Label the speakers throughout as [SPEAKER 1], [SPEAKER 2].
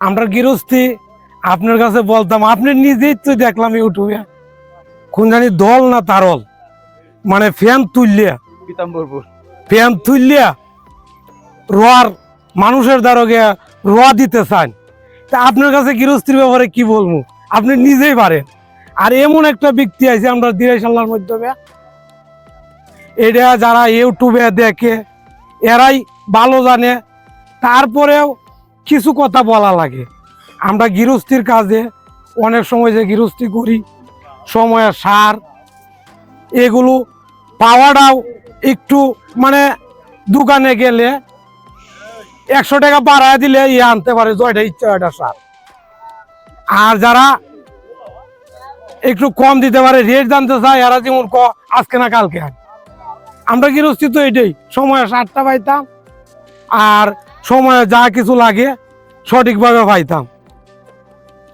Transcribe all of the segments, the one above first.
[SPEAKER 1] আমরা গৃহস্থী আপনার কাছে বলতাম, আপনি নিজেই তো দেখলাম ইউটিউবে কোন জানি দল না তারল, মানে ফ্যান তুললিয়া রোয়ার মানুষের দ্বারা গিয়া রোয়া দিতে চান। তা আপনার কাছে গৃহস্থীর ব্যাপারে কি বলবো, আপনি নিজেই পারেন। আর এমন একটা ব্যক্তি আছে আমরা দিরাইশাল্লার মাধ্যমে, এটা যারা ইউটিউবে দেখে এরাই ভালো জানে, তারপরেও কিছু কথা বলা লাগে। আমরা গৃহস্থীর কাজে অনেক সময় যে গৃহস্থী করি, সময়ের সার এগুলো পাওয়াটাও একটু মানে দোকানে গেলে 100 টাকা বাড়ায় দিলে আনতে পারে জয়টা ইচ্ছা এটা সার। আর যারা একটু কম দিতে পারে, রেট জানতে চায়, এরা যেমন আজকে না কালকে আন। আমরা গৃহস্থী তো এটাই, সময়ে সারটা পাইতাম আর সময়ে যা কিছু লাগে সঠিকভাবে পাইতাম।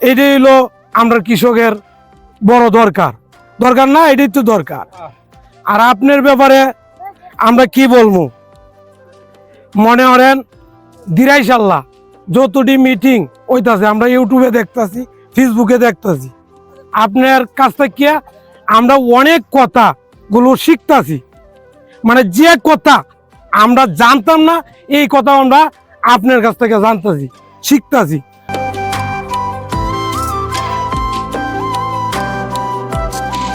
[SPEAKER 1] এটাই হলো আমরা কৃষকের বড় দরকার না, এটাই তো দরকার। আর আপনার ব্যাপারে আমরা কি বলবো, মনে করেন দিরাইশাল্লাহ যতটি মিটিং হইতাছে আমরা ইউটিউবে দেখতাছি, ফেসবুকে দেখতাছি, আপনার কাছ থেকে আমরা অনেক কথাগুলো শিখতাছি। মানে যে কথা আমরা জানতাম না এই কথা আমরা আপনার কাছ থেকে জানতাছি, শিখতাছি।